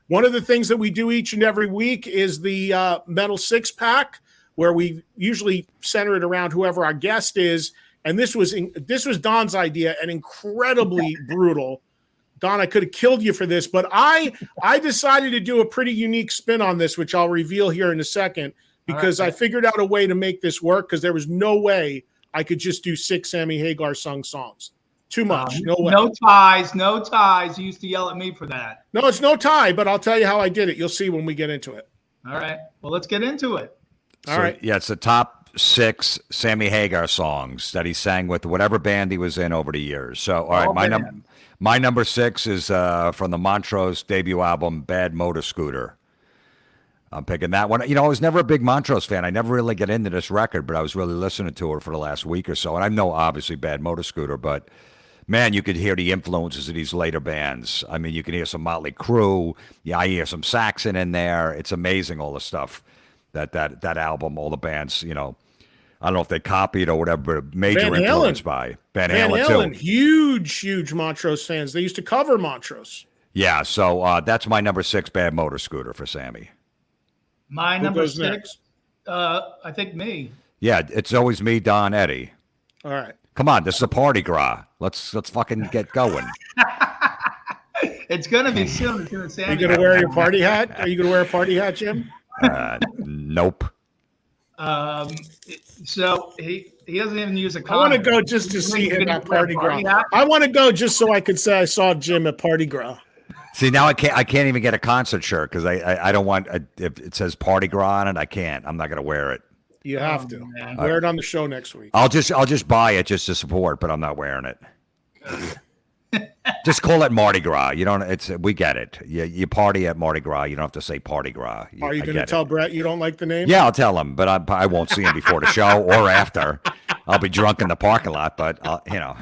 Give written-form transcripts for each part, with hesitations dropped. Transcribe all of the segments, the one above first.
One of the things that we do each and every week is the Metal Six Pack, where we usually center it around whoever our guest is. And this was Don's idea and incredibly brutal. Don, I could have killed you for this, but I decided to do a pretty unique spin on this, which I'll reveal here in a second, because I figured out a way to make this work, because there was no way I could just do 6 Sammy Hagar sung songs. Too much. No way. No ties. You used to yell at me for that. No, it's no tie, but I'll tell you how I did it. You'll see when we get into it. All right. Well, let's get into it. All right. Yeah, it's the top 6 Sammy Hagar songs that he sang with whatever band he was in over the years. So, all right, my number 6 is from the Montrose debut album, Bad Motor Scooter. I'm picking that one. You know, I was never a big Montrose fan. I never really get into this record, but I was really listening to it for the last week or so. And I know, obviously, Bad Motor Scooter, but man, you could hear the influences of these later bands. I mean, you can hear some Motley Crue. Yeah, I hear some Saxon in there. It's amazing, all the stuff that album, all the bands, you know. I don't know if they copied or whatever, but major influence by Van Halen too. Huge Montrose fans. They used to cover Montrose. Yeah, so that's my number 6, Bad Motor Scooter for Sammy. My number 6, I think me. Yeah, it's always me, Don, Eddie. All right. Come on, this is a party gras. Let's fucking get going. It's gonna be soon. It's gonna say. Are you gonna wear your party hat? Are you gonna wear a party hat, Jim? Nope. So he doesn't even use a condom. I want to go just to see him at Party Gras. I want to go just so I could say I saw Jim at Party Gras. See, now I can't even get a concert shirt because I don't want if it says Party Gras on it. I can't. I'm not gonna wear it. You have to wear it on the show next week. I'll just buy it just to support, but I'm not wearing it. Just call it Mardi Gras. You don't. We get it. You party at Mardi Gras. You don't have to say Party Gras. Are you going to tell Brett you don't like the name? Yeah, I'll tell him, but I won't see him before the show or after. I'll be drunk in the parking lot, but you know.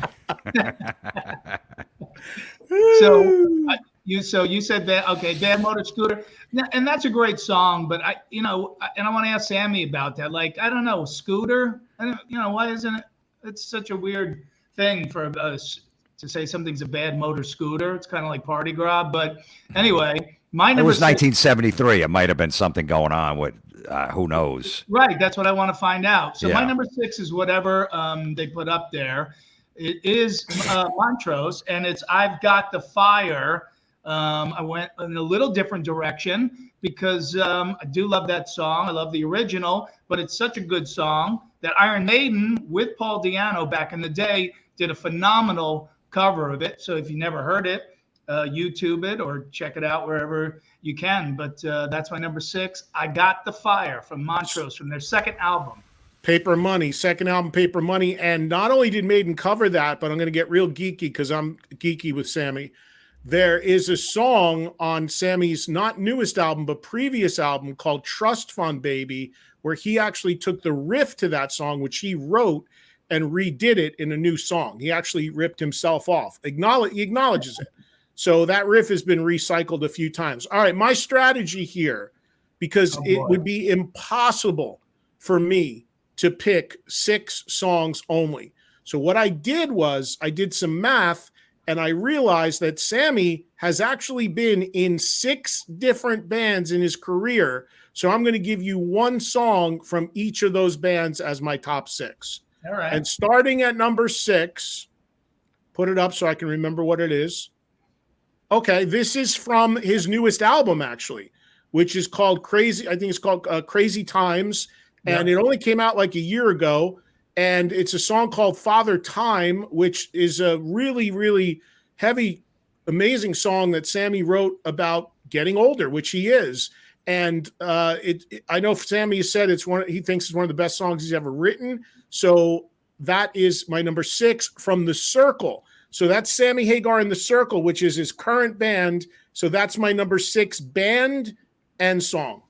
So you said that, okay, Bad Motor Scooter, and that's a great song, but I want to ask Sammy about that. Like, I don't know, Scooter. Why isn't it? It's such a weird thing for us to say something's a bad motor scooter. It's kind of like Party Gras, but anyway, my number. It was 1973. It might have been something going on with who knows. Right, that's what I want to find out. So my number 6 is whatever they put up there. It is Montrose, and it's I've Got the Fire. I went in a little different direction because I do love that song. I love the original, but it's such a good song that Iron Maiden with Paul Di'Anno back in the day did a phenomenal cover of it. So if you never heard it, YouTube it or check it out wherever you can. But that's my number 6. I Got the Fire from Montrose from their second album. Paper Money, second album, Paper Money. And not only did Maiden cover that, but I'm going to get real geeky because I'm geeky with Sammy. There is a song on Sammy's not newest album, but previous album called Trust Fund Baby, where he actually took the riff to that song, which he wrote, and redid it in a new song. He actually ripped himself off. He acknowledges it. So that riff has been recycled a few times. All right, my strategy here, because it would be impossible for me to pick 6 songs only. So what I did was I did some math, and I realized that Sammy has actually been in 6 different bands in his career. So I'm going to give you one song from each of those bands as my top 6. All right. And starting at number 6, put it up so I can remember what it is. Okay, this is from his newest album, actually, which is called Crazy. I think it's called Crazy Times. And it only came out like a year ago. And it's a song called Father Time, which is a really, really heavy, amazing song that Sammy wrote about getting older, which he is. And I know Sammy has said he thinks it's one of the best songs he's ever written. So that is my number 6 from The Circle. So that's Sammy Hagar and The Circle, which is his current band. So that's my number 6 band and song.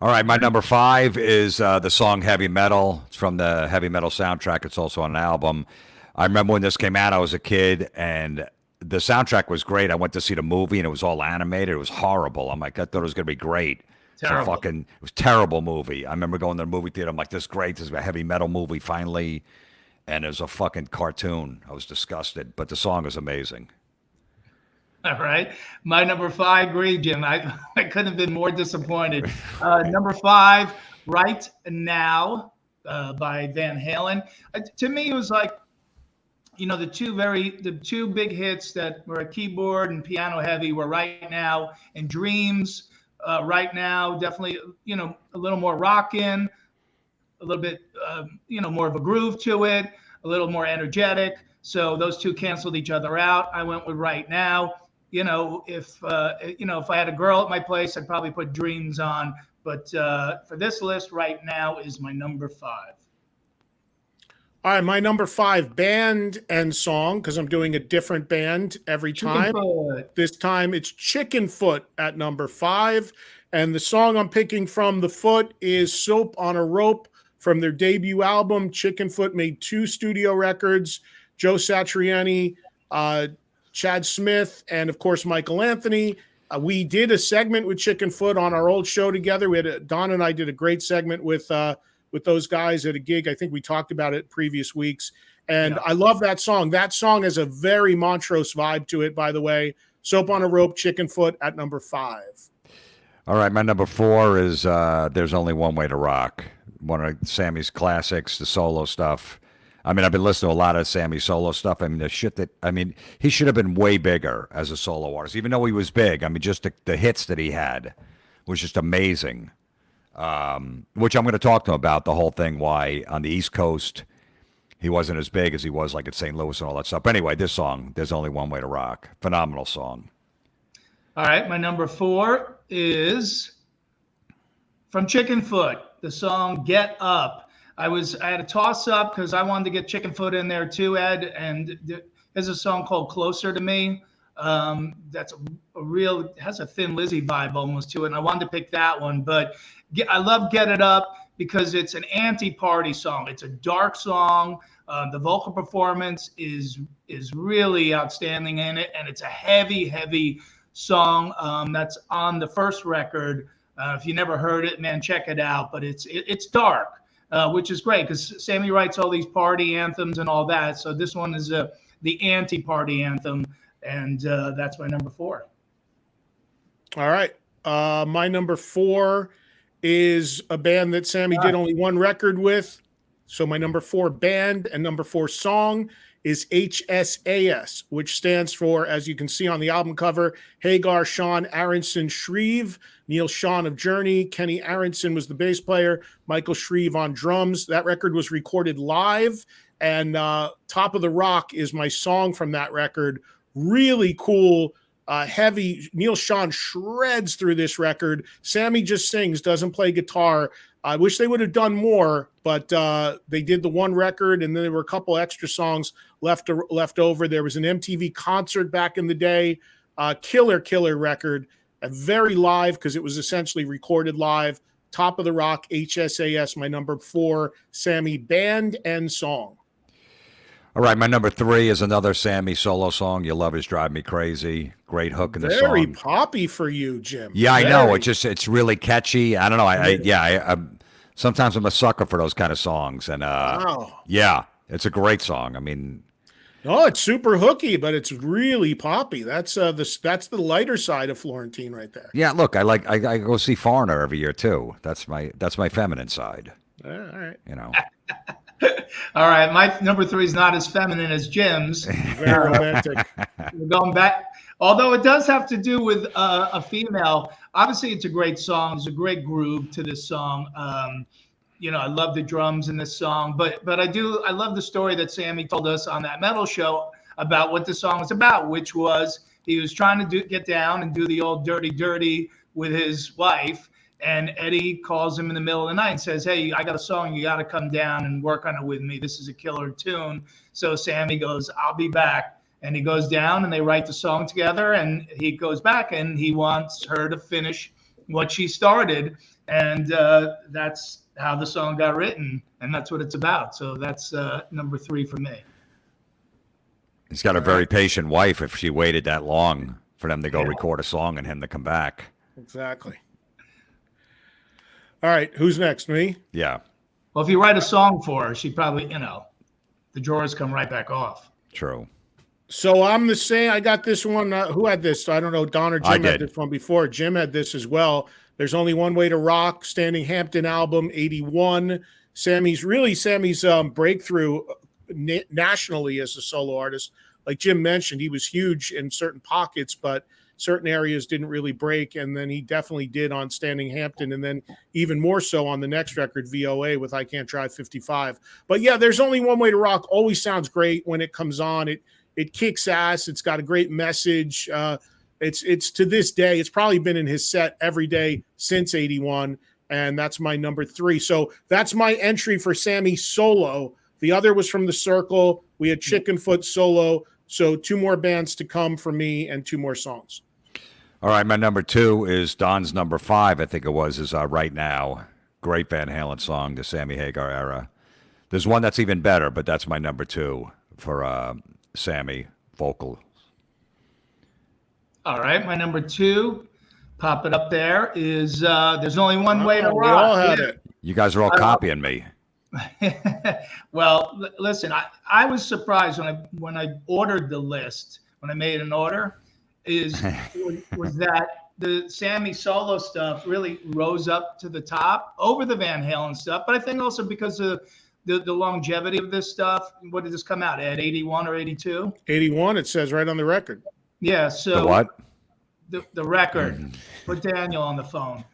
All right, my number 5 is the song Heavy Metal. It's from the Heavy Metal soundtrack. It's also on an album. I remember when this came out, I was a kid, and the soundtrack was great. I went to see the movie, and it was all animated. It was horrible. I'm like, I thought it was going to be great. Terrible. It was a terrible movie. I remember going to the movie theater. I'm like, this is great. This is a heavy metal movie finally. And it was a fucking cartoon. I was disgusted, but the song is amazing. All right. My number 5, agree, Jim. I couldn't have been more disappointed. Number 5, Right Now by Van Halen. To me, it was like, the two big hits that were keyboard and piano heavy were Right Now and Dreams. Right Now, definitely, a little more rockin', a little bit, more of a groove to it, a little more energetic. So those two canceled each other out. I went with Right Now. If I had a girl at my place, I'd probably put Dreams on. But for this list, Right Now is my number 5. All right, my number 5, band and song, because I'm doing a different band every time. This time it's Chicken Foot at number 5. And the song I'm picking from The Foot is Soap on a Rope from their debut album. Chicken Foot made 2 studio records. Joe Satriani, Chad Smith, and of course, Michael Anthony. We did a segment with Chicken Foot on our old show together. Don and I did a great segment with those guys at a gig. I think we talked about it previous weeks. And I love that song. That song has a very Montrose vibe to it, by the way. Soap on a Rope, Chicken Foot at number 5. All right, my number 4 is There's Only One Way to Rock. One of Sammy's classics, the solo stuff. I mean, I've been listening to a lot of Sammy's solo stuff. I mean, he should have been way bigger as a solo artist, even though he was big. I mean, just the hits that he had was just amazing. Which I'm going to talk to him about the whole thing, why on the East Coast he wasn't as big as he was like at St. Louis and all that stuff. But anyway, this song, There's Only One Way to Rock. Phenomenal song. All right, my number 4 is from Chicken Foot, the song Get Up. I had a toss up because I wanted to get Chicken Foot in there too, Ed. And there's a song called Closer to Me. That's it has a Thin Lizzy vibe almost to it. And I wanted to pick that one, but I love Get It Up because it's an anti-party song. It's a dark song. The vocal performance is really outstanding in it. And it's a heavy, heavy song that's on the first record. If you never heard it, man, check it out. But it's dark. Which is great because Sammy writes all these party anthems and all that. So this one is the anti-party anthem, and that's my number 4. All right. My number 4 is a band that Sammy did only one record with. So my number 4 band and number 4 song is HSAS, which stands for, as you can see on the album cover, Hagar, Sean, Aronson, Shreve, Neil Sean of Journey. Kenny Aronson was the bass player, Michael Shreve on drums. That record was recorded live, and Top of the Rock is my song from that record. Really cool, heavy. Neil Sean shreds through this record. Sammy just sings, doesn't play guitar. I wish they would have done more, but they did the one record, and then there were a couple extra songs left over. There was an MTV concert back in the day, killer record, a very live because it was essentially recorded live. Top of the Rock, HSAS, my number 4, Sammy band and song. All right, my number 3 is another Sammy solo song. Your Love Is Drive Me Crazy. Great hook in the song. Very poppy for you, Jim. Yeah, I know. It's really catchy. I don't know. Sometimes I'm a sucker for those kind of songs, and yeah, it's a great song. I mean, no, it's super hooky, but it's really poppy. That's the lighter side of Florentine right there. Yeah, look, I go see Foreigner every year too. That's my feminine side. All right, you know. All right, my number 3 is not as feminine as Jim's. Very romantic. We're going back, although it does have to do with a female. Obviously, it's a great song. There's a great groove to this song. I love the drums in this song, but I love the story that Sammy told us on that metal show about what the song was about, which was he was trying to get down and do the old dirty with his wife. And Eddie calls him in the middle of the night and says, "Hey, I got a song. You got to come down and work on it with me. This is a killer tune." So Sammy goes, "I'll be back." And he goes down and they write the song together. And he goes back and he wants her to finish what she started. And that's how the song got written. And that's what it's about. So that's number 3 for me. He's got a very patient wife if she waited that long for them to go record a song and him to come back. Exactly. All right, who's next? Me? Yeah. Well, if you write a song for her, she probably, the drawers come right back off. True. So I'm the same. I got this one. Who had this? I don't know. Don or Jim had this one before. Jim had this as well. There's Only One Way to Rock, Standing Hampton album, 81. Sammy's breakthrough nationally as a solo artist. Like Jim mentioned, he was huge in certain pockets, but certain areas didn't really break. And then he definitely did on Standing Hampton, and then even more so on the next record, VOA, with I Can't Drive 55. But yeah, There's Only One Way to Rock always sounds great when it comes on. It kicks ass. It's got a great message. It's to this day, it's probably been in his set every day since 81. And that's my number 3. So that's my entry for Sammy solo. The other was from the Circle. We had Chickenfoot solo. So 2 more bands to come for me and 2 more songs. All right. My number 2 is Don's number 5, I think it was, is Right Now. Great Van Halen song, the Sammy Hagar era. There's one that's even better, but that's my number 2 for Sammy vocal. All right, my number 2, pop it up there, is There's Only One Way to Rock. We all had it. You guys are all copying me. Well, listen, I was surprised when I ordered the list, when I made an order, was that the Sammy solo stuff really rose up to the top over the Van Halen stuff. But I think also because of the longevity of this stuff. What did this come out at, 81 or 82? 81, it says right on the record. Yeah, so the what? The record. Put Daniel on the phone.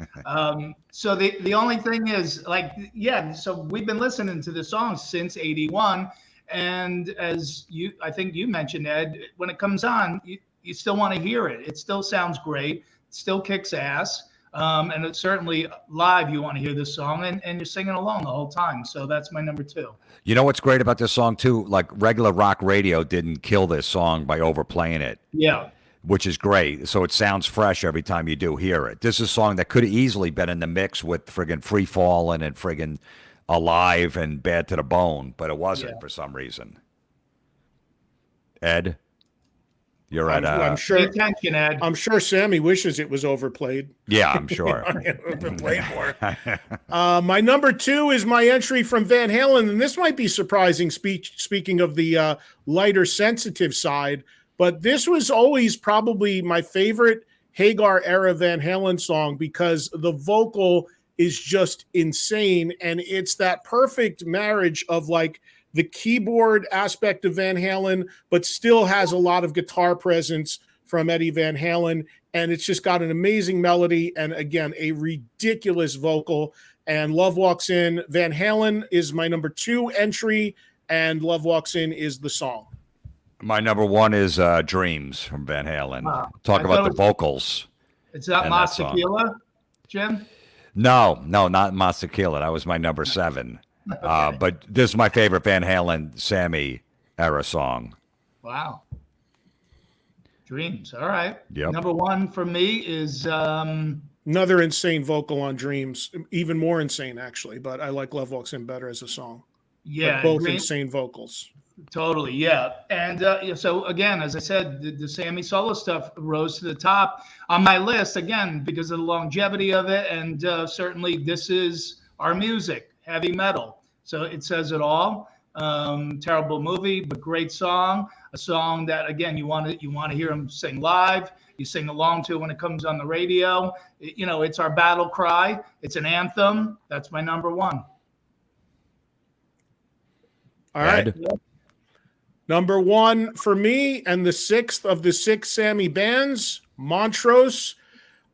So the only thing is, like, yeah, so we've been listening to the song since 81. And as I think you mentioned, Ed, when it comes on, you still want to hear it. It still sounds great. It still kicks ass. And it's certainly live, you want to hear this song, and you're singing along the whole time. So that's my number 2. You know what's great about this song, too? Like, regular rock radio didn't kill this song by overplaying it. Yeah. Which is great. So it sounds fresh every time you do hear it. This is a song that could have easily been in the mix with friggin' Free Fallin' and friggin' Alive and Bad to the Bone, but it wasn't for some reason. Ed? You're at I'm sure. Pay attention, Ed. I'm sure Sammy wishes it was overplayed. Yeah, I'm sure. Overplayed more. My number 2 is my entry from Van Halen, and this might be surprising. Speaking of the lighter, sensitive side, but this was always probably my favorite Hagar era Van Halen song because the vocal is just insane, and it's that perfect marriage of like the keyboard aspect of Van Halen, but still has a lot of guitar presence from Eddie Van Halen. And it's just got an amazing melody. And again, a ridiculous vocal. And Love Walks In. Van Halen is my number 2 entry, and Love Walks In is the song. My number 1 is Dreams from Van Halen. Talk about the vocals. It's not Mas Tequila, Jim? No, not Mas Tequila. That was my number 7. Okay. But this is my favorite Van Halen Sammy era song. Wow. Dreams. All right. Yep. Number 1 for me is another insane vocal on Dreams. Even more insane, actually. But I like Love Walks In better as a song. Yeah. But both insane vocals. Totally. Yeah. And so again, as I said, the Sammy solo stuff rose to the top on my list again because of the longevity of it. And certainly this is our music, heavy metal. So it says it all. Terrible movie, but great song. A song that, again, you want to hear him sing live. You sing along to when it comes on the radio. It's our battle cry. It's an anthem. That's my number 1. All right. Number 1 for me, and the 6th of the 6 Sammy bands, Montrose.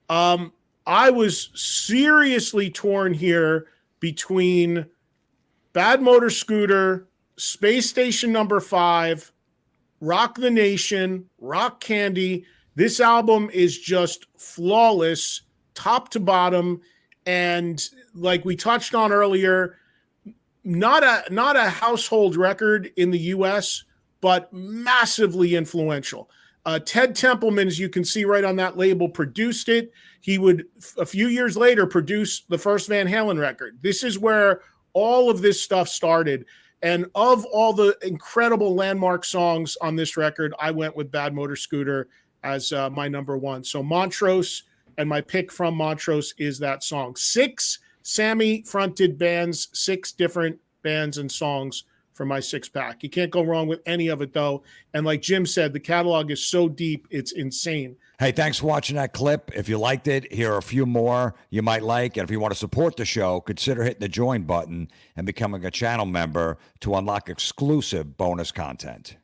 I was seriously torn here between Bad Motor Scooter, Space Station Number 5, Rock the Nation, Rock Candy. This album is just flawless, top to bottom. And like we touched on earlier, not a household record in the US, but massively influential. Ted Templeman, as you can see right on that label, produced it. He would, a few years later, produce the first Van Halen record. This is where all of this stuff started. And of all the incredible landmark songs on this record, I went with Bad Motor Scooter as my number 1. So Montrose, and my pick from Montrose is that song. 6 Sammy-fronted bands, 6 different bands and songs for my 6-pack. You can't go wrong with any of it, though. And like Jim said, the catalog is so deep, it's insane. Hey, thanks for watching that clip. If you liked it, here are a few more you might like. And if you want to support the show, consider hitting the join button and becoming a channel member to unlock exclusive bonus content.